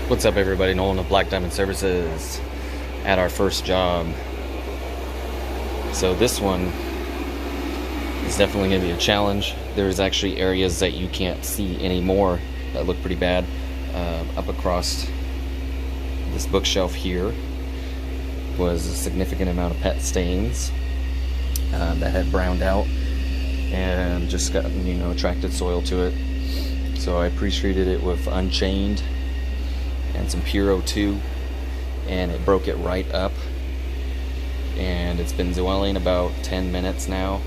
What's up, everybody? Nolan of Black Diamond Services at our first job. So this one is definitely going to be a challenge. There's actually areas that you can't see anymore that look pretty bad. Up across this bookshelf here was a significant amount of pet stains that had browned out and just got, attracted soil to it. So I pre-treated it with Unchained and some Pure 2, and it broke it right up, and it's been dwelling about 10 minutes now,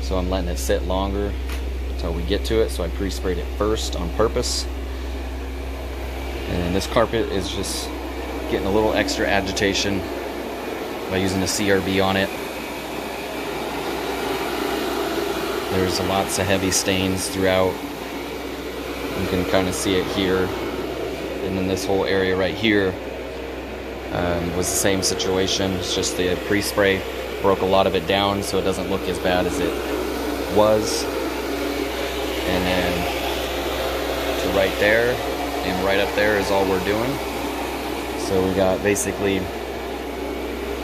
so I'm letting it sit longer until we get to it. So I pre-sprayed it first on purpose, and this carpet is just getting a little extra agitation by using the CRB on it. There's lots of heavy stains throughout. You can kind of see it here. And then this whole area right here was the same situation. It's just the pre-spray broke a lot of it down, so it doesn't look as bad as it was. And then to right there and right up there is all we're doing. So we got basically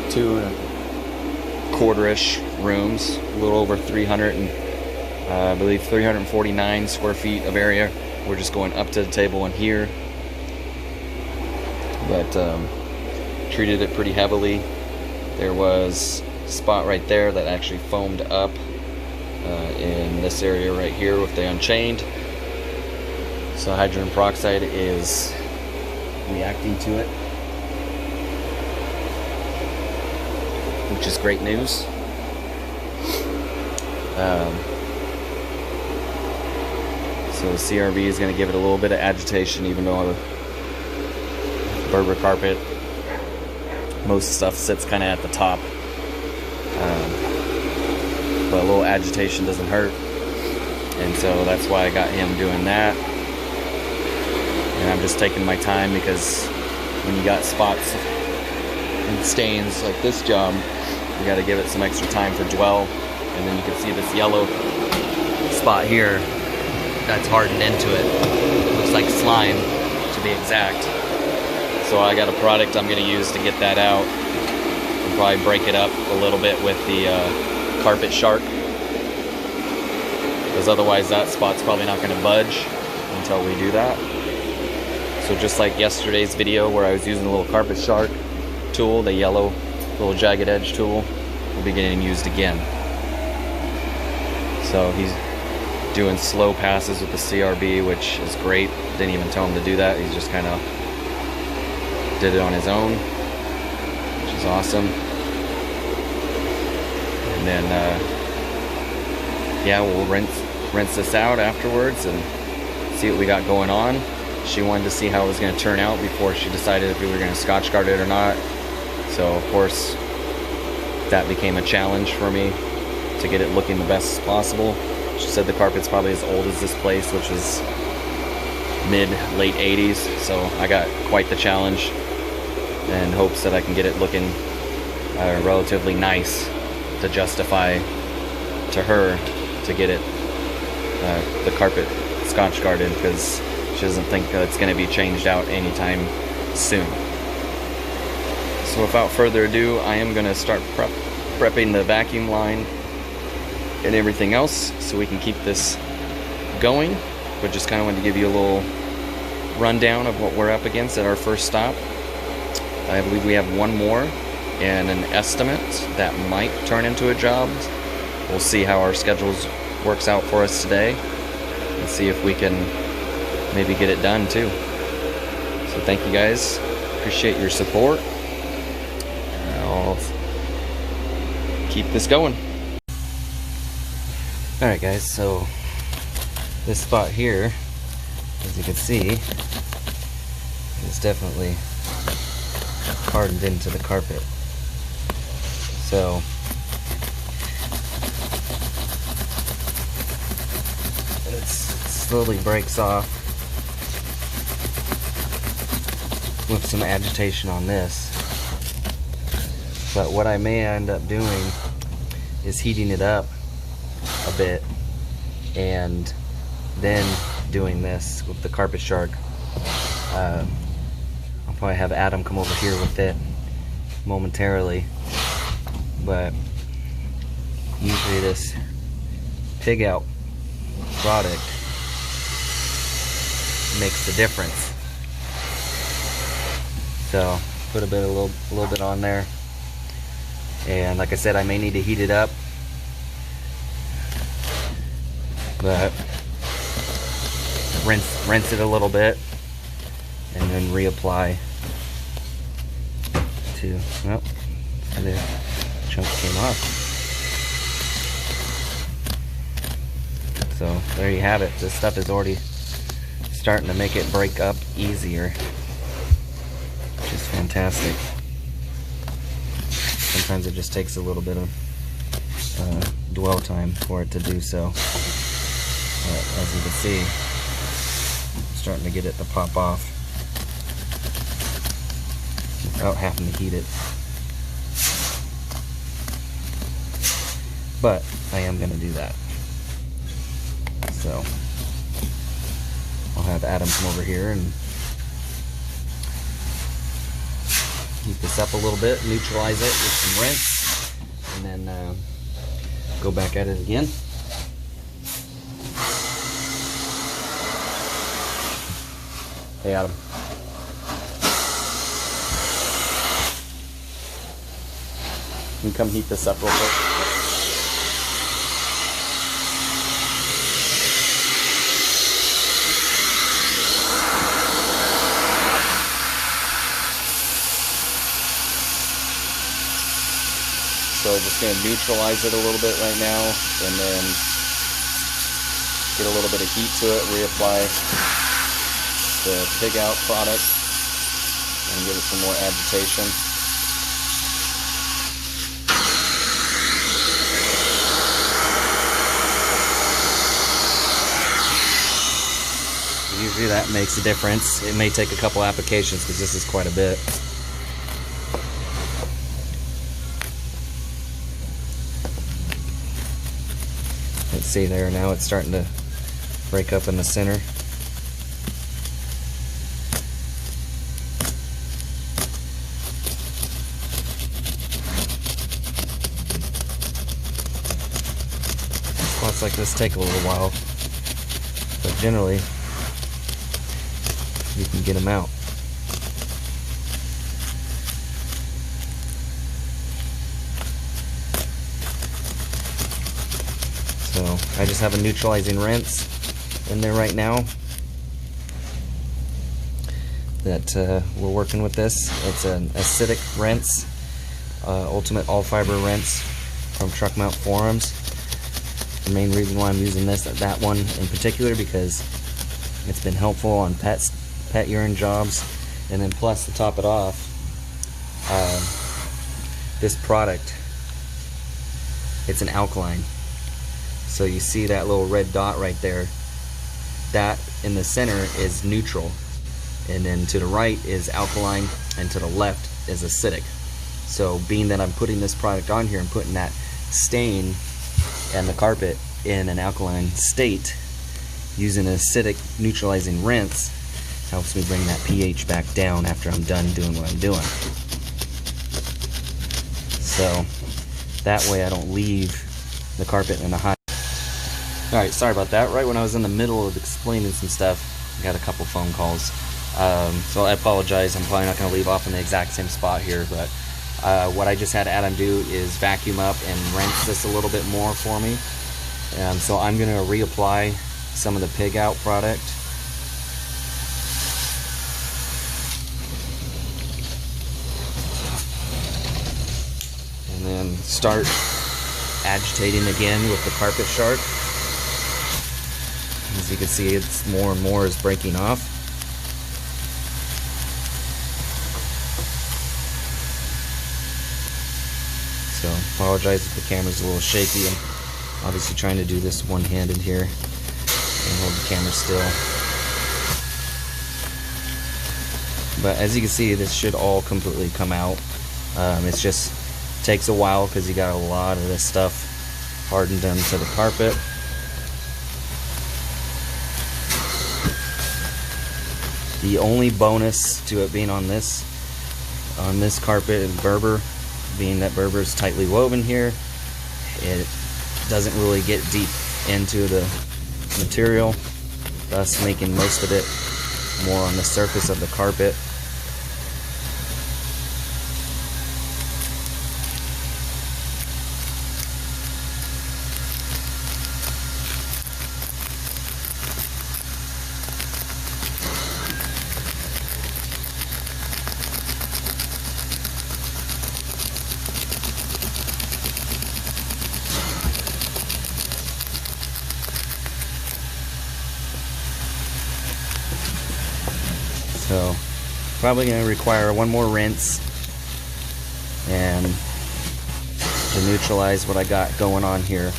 2.25-ish rooms, a little over 349 square feet of area. We're just going up to the table in here. But treated it pretty heavily. There was a spot right there that actually foamed up in this area right here with the Unchained. So hydrogen peroxide is reacting to it, which is great news. So the CRV is going to give it a little bit of agitation, even though Berber carpet, most stuff sits kind of at the top, but a little agitation doesn't hurt, and so that's why I got him doing that. And I'm just taking my time, because when you got spots and stains like this job, you got to give it some extra time for dwell. And then you can see this yellow spot here that's hardened into it. Looks like slime, to be exact. So I got a product I'm going to use to get that out. I'll probably break it up a little bit with the carpet shark, because otherwise that spot's probably not going to budge until we do that. So just like yesterday's video where I was using the little carpet shark tool, the yellow little jagged edge tool, will be getting used again. So he's doing slow passes with the CRB, which is great. Didn't even tell him to do that. He's just kind of did it on his own, which is awesome. And then yeah, we'll rinse this out afterwards and see what we got going on. She wanted to see how it was going to turn out before she decided if we were going to Scotch guard it or not. So of course that became a challenge for me to get it looking the best possible. She said the carpet's probably as old as this place, which is mid-late 80s, so I got quite the challenge, in hopes that I can get it looking relatively nice to justify to her to get it the carpet Scotch guarded, because she doesn't think it's going to be changed out anytime soon. So without further ado, I am going to start prepping the vacuum line and everything else so we can keep this going. But just kind of wanted to give you a little rundown of what we're up against at our first stop. I believe we have one more and an estimate that might turn into a job. We'll see how our schedules works out for us today and see if we can maybe get it done too. So thank you guys, appreciate your support. I'll keep this going. Alright guys, so this spot here, as you can see, is definitely hardened into the carpet. So it slowly breaks off with some agitation on this. But what I may end up doing is heating it up a bit and then doing this with the carpet shark I'll probably have Adam come over here with it momentarily, but usually this pig out product makes the difference. So put a little bit on there, and like I said, I may need to heat it up, but rinse it a little bit and then reapply to, well, the chunk came off. So there you have it. This stuff is already starting to make it break up easier, which is fantastic. Sometimes it just takes a little bit of dwell time for it to do so. But as you can see, I'm starting to get it to pop off without having to heat it. But I am going to do that. So I'll have Adam come over here and heat this up a little bit, neutralize it with some rinse, and then go back at it again. Hey Adam. You can come heat this up real quick. So just going to neutralize it a little bit right now, and then get a little bit of heat to it, reapply the pig out product, and give it some more agitation. Usually that makes a difference. It may take a couple applications because this is quite a bit. Let's see there, now it's starting to break up in the center. Spots like this take a little while, but generally you can get them out. So I just have a neutralizing rinse in there right now that we're working with this. It's an acidic rinse, ultimate all fiber rinse from Truck Mount Forums. The main reason why I'm using that one in particular, because it's been helpful on pet urine jobs, and then plus to top it off, this product, it's an alkaline. So you see that little red dot right there, that in the center is neutral, and then to the right is alkaline, and to the left is acidic. So being that I'm putting this product on here and putting that stain and the carpet in an alkaline state, using an acidic neutralizing rinse helps me bring that pH back down after I'm done doing what I'm doing. So that way I don't leave the carpet in a hot. Alright, sorry about that. Right when I was in the middle of explaining some stuff, I got a couple phone calls. So I apologize. I'm probably not going to leave off in the exact same spot here, but what I just had Adam do is vacuum up and rinse this a little bit more for me. So I'm going to reapply some of the pig out product. And then start agitating again with the carpet shark. As you can see, it's more and more is breaking off. So apologize if the camera's a little shaky. I'm obviously trying to do this one-handed here and hold the camera still. But as you can see, this should all completely come out. It's just takes a while because you got a lot of this stuff hardened into the carpet. The only bonus to it being on this carpet is Berber. Being that Berber is tightly woven here, it doesn't really get deep into the material, thus making most of it more on the surface of the carpet. So probably going to require one more rinse and to neutralize what I got going on here.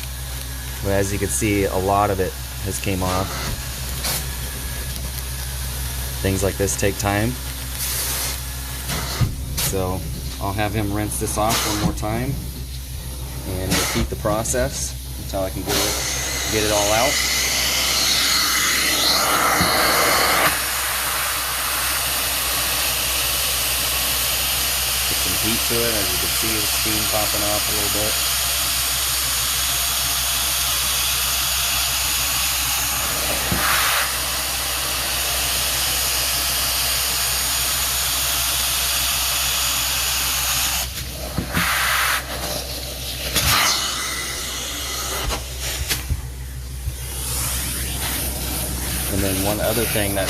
But as you can see, a lot of it has came off. Things like this take time. So I'll have him rinse this off one more time and repeat the process until I can get it all out. Heat to it, as you can see the steam popping off a little bit. And then one other thing that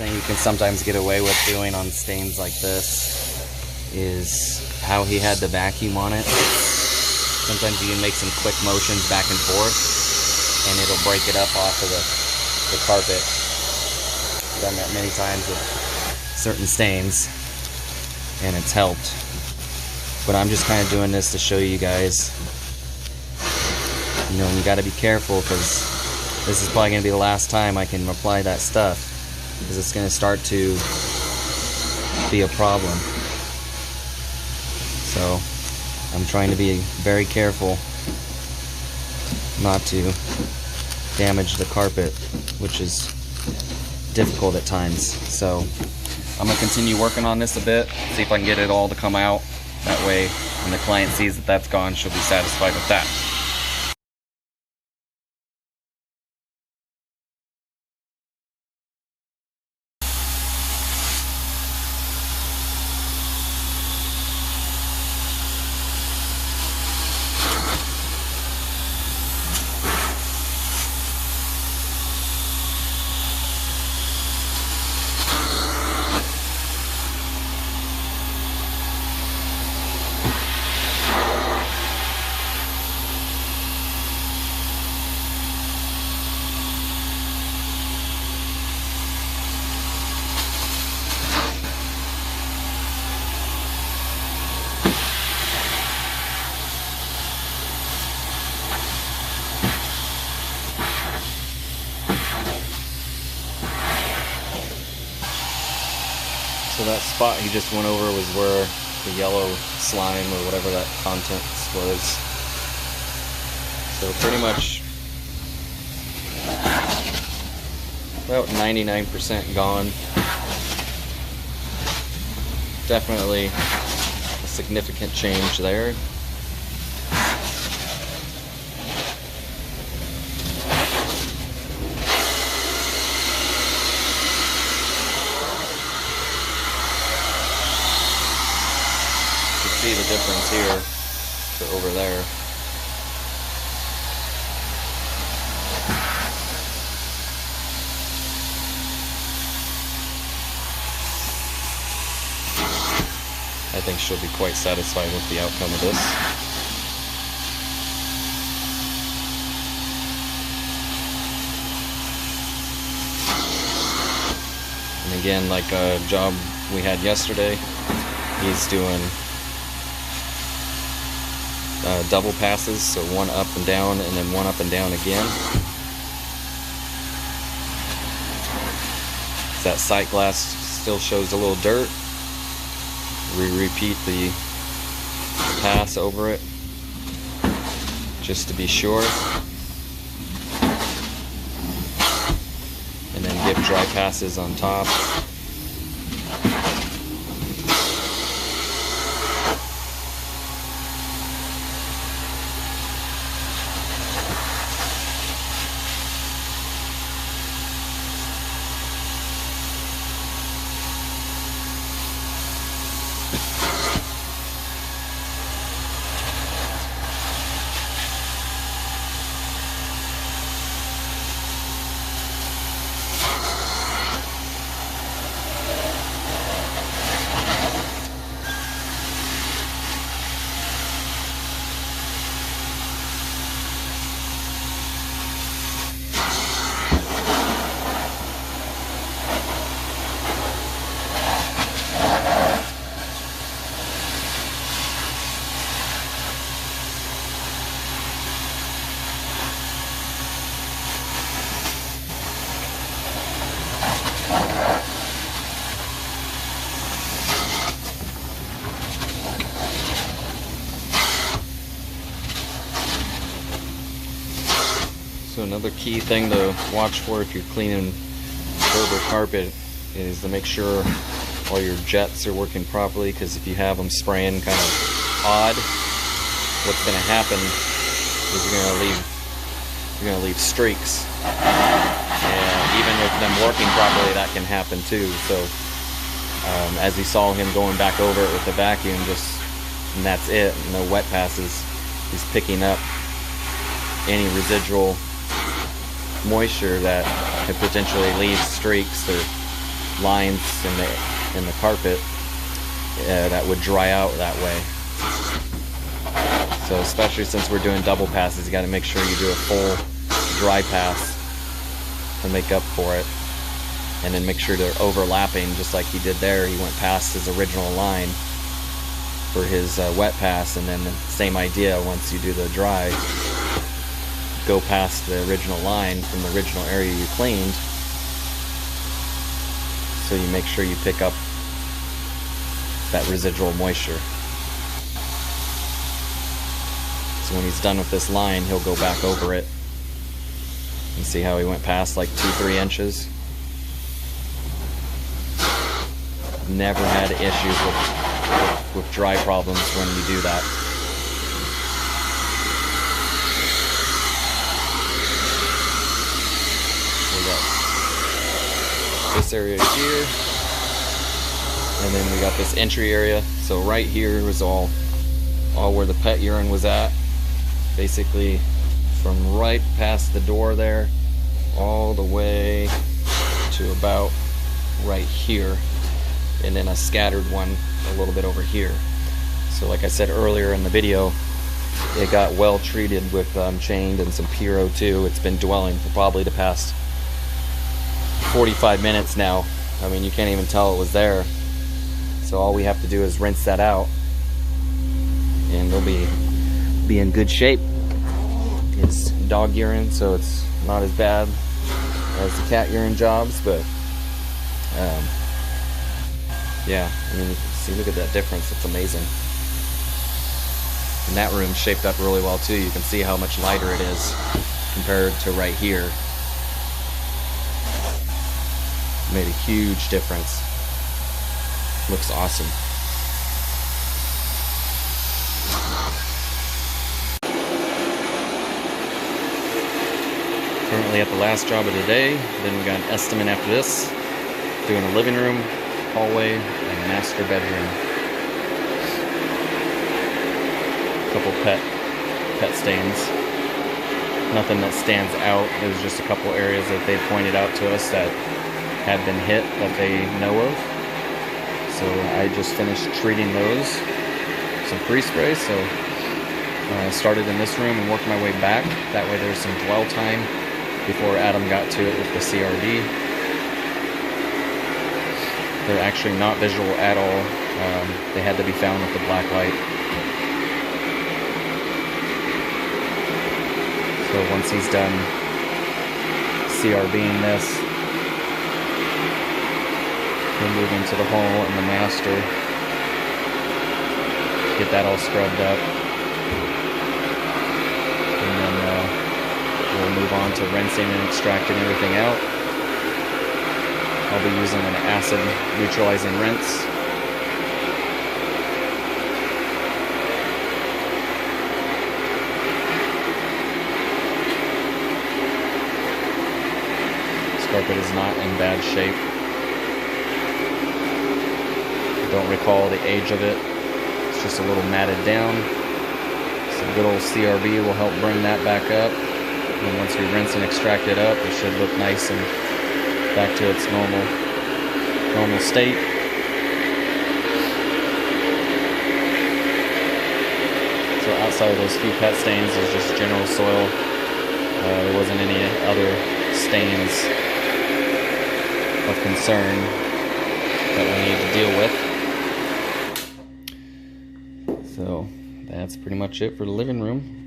you can sometimes get away with doing on stains like this is how he had the vacuum on it. Sometimes you can make some quick motions back and forth and it'll break it up off of the carpet. I've done that many times with certain stains and it's helped. But I'm just kind of doing this to show you guys, you know, you got to be careful because this is probably going to be the last time I can apply that stuff, because it's going to start to be a problem. So I'm trying to be very careful not to damage the carpet, which is difficult at times. So I'm going to continue working on this a bit, see if I can get it all to come out. That way when the client sees that that's gone, she'll be satisfied with that. So that spot he just went over was where the yellow slime or whatever that contents was. So pretty much about 99% gone. Definitely a significant change there. See the difference here to over there. I think she'll be quite satisfied with the outcome of this. And again, like a job we had yesterday, he's doing double passes, so one up and down and then one up and down again. That sight glass still shows a little dirt, We repeat the pass over it just to be sure, and then give dry passes on top. So another key thing to watch for if you're cleaning curb or carpet is to make sure all your jets are working properly, because if you have them spraying kind of odd, what's going to happen is you're going to leave streaks, and even with them working properly, that can happen too. So as you saw him going back over it with the vacuum, and that's it, no wet passes, he's picking up any residual moisture that could potentially leave streaks or lines in the carpet that would dry out that way. So especially since we're doing double passes, you got to make sure you do a full dry pass to make up for it, and then make sure they're overlapping just like he did there. He went past his original line for his wet pass, and then the same idea once you do the dry, go past the original line from the original area you cleaned, so you make sure you pick up that residual moisture. So when he's done with this line, he'll go back over it and see how he went past like 2-3 inches. Never had issues with dry problems when you do that. This area here, and then we got this entry area. So right here was all where the pet urine was at, basically from right past the door there all the way to about right here, and then a scattered one a little bit over here. So like I said earlier in the video, it got well treated with chained and some PRO2. It's been dwelling for probably the past 45 minutes now. I mean, you can't even tell it was there. So all we have to do is rinse that out, and they'll be in good shape. It's dog urine, so it's not as bad as the cat urine jobs, but yeah, I mean, you can see, look at that difference. It's amazing. And that room's shaped up really well too. You can see how much lighter it is compared to right here. Made a huge difference. Looks awesome. Currently at the last job of the day. Then we got an estimate after this. Doing a living room, hallway, and master bedroom. Couple pet stains. Nothing that stands out. There's just a couple areas that they pointed out to us that had been hit that they know of. So I just finished treating those, some pre-spray. So I started in this room and worked my way back. That way there's some dwell time before Adam got to it with the CRD. They're actually not visual at all. They had to be found with the black light. So once he's done CRBing this, we'll move into the hall and the master. get that all scrubbed up. And then we'll move on to rinsing and extracting everything out. I'll be using an acid neutralizing rinse. This carpet is not in bad shape. Don't recall the age of it. It's just a little matted down. Some good old CRB will help bring that back up. And once we rinse and extract it up, it should look nice and back to its normal state. So outside of those few pet stains, there's just general soil. There wasn't any other stains of concern that we need to deal with. So that's pretty much it for the living room.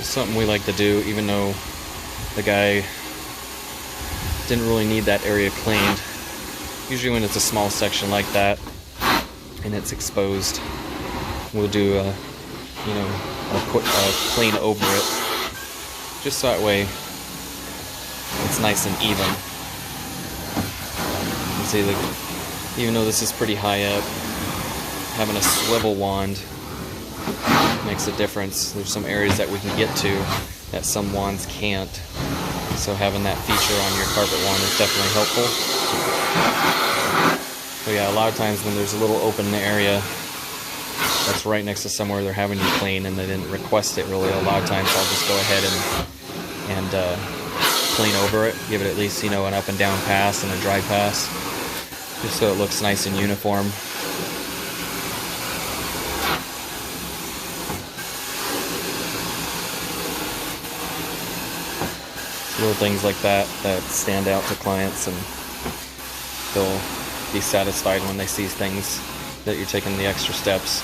Something we like to do, even though the guy didn't really need that area cleaned. Usually when it's a small section like that and it's exposed, we'll do a clean over it, just so that way it's nice and even. You see, even though this is pretty high up, having a swivel wand makes a difference. There's some areas that we can get to that some wands can't. So having that feature on your carpet wand is definitely helpful. So yeah, a lot of times when there's a little open area that's right next to somewhere they're having you clean and they didn't request it really, a lot of times I'll just go ahead and clean over it. Give it at least, an up and down pass and a dry pass, just so it looks nice and uniform. Little things like that stand out to clients, and they'll be satisfied when they see things that you're taking the extra steps.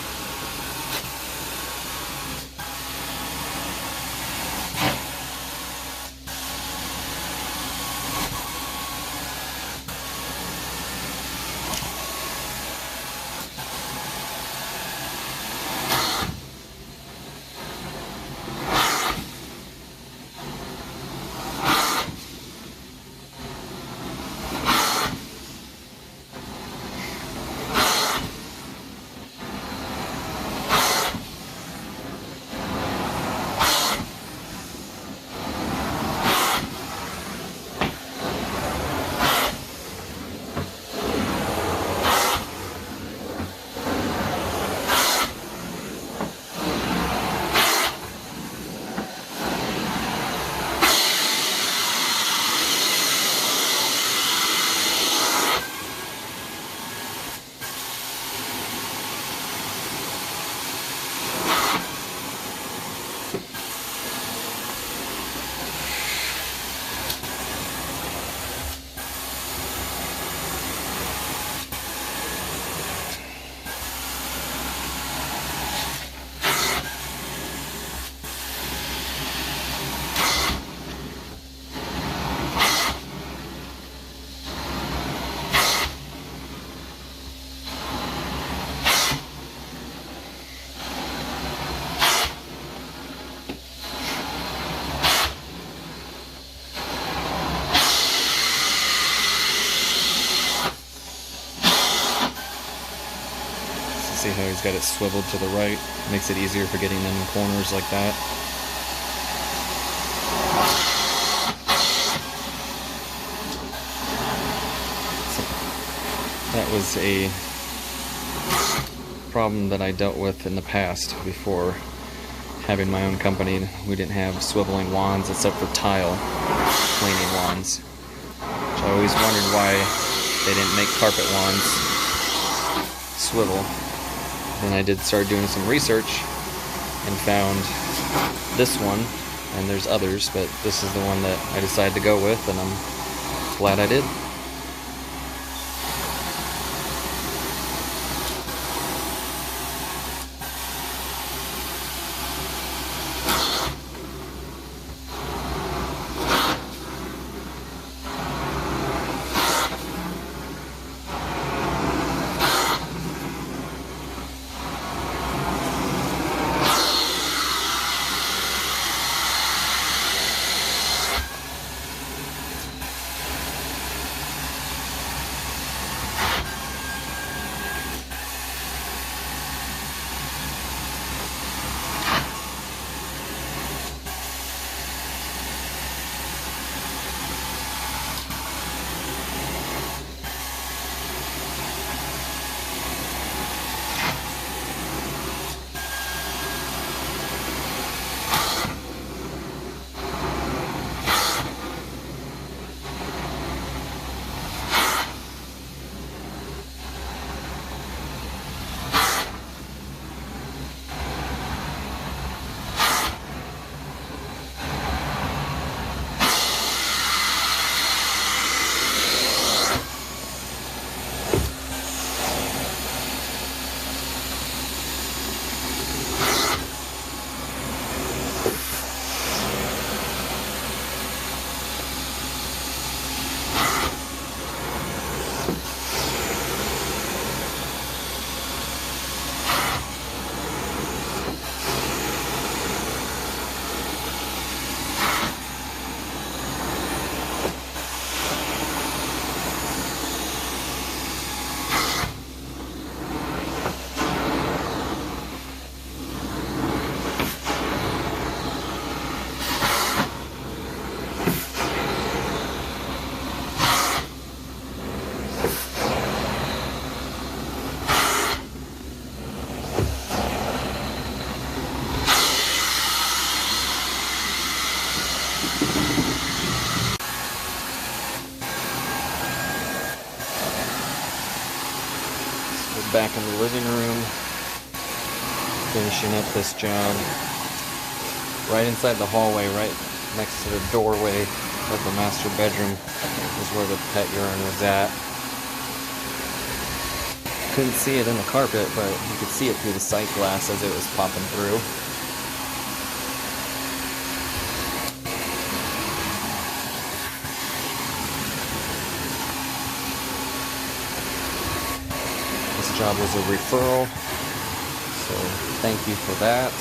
See how he's got it swiveled to the right? Makes it easier for getting them in corners like that. So that was a problem that I dealt with in the past before having my own company. We didn't have swiveling wands except for tile cleaning wands. So I always wondered why they didn't make carpet wands swivel. Then I did start doing some research and found this one, and there's others, but this is the one that I decided to go with, and I'm glad I did. Back in the living room, finishing up this job. Right inside the hallway, right next to the doorway of the master bedroom is where the pet urine was at. Couldn't see it in the carpet, but you could see it through the sight glass as it was popping through. Job was a referral, so thank you for that.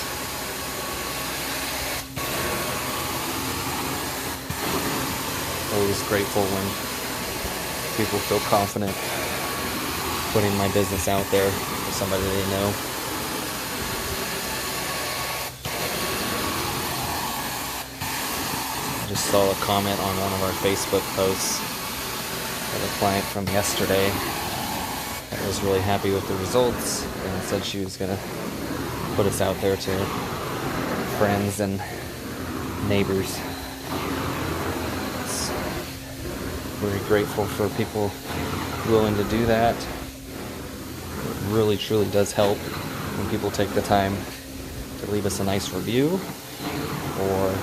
Always grateful when people feel confident putting my business out there for somebody they know. I just saw a comment on one of our Facebook posts of a client from yesterday. I was really happy with the results and said she was going to put us out there to friends and neighbors. It's very grateful for people willing to do that. It really truly does help when people take the time to leave us a nice review or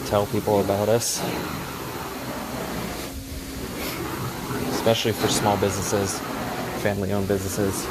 tell people about us. Especially for small businesses, family-owned businesses.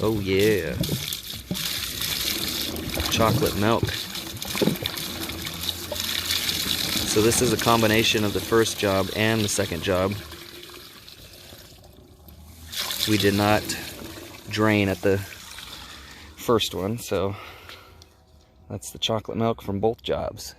Oh yeah. Chocolate milk. So this is a combination of the first job and the second job. We did not drain at the first one, so that's the chocolate milk from both jobs.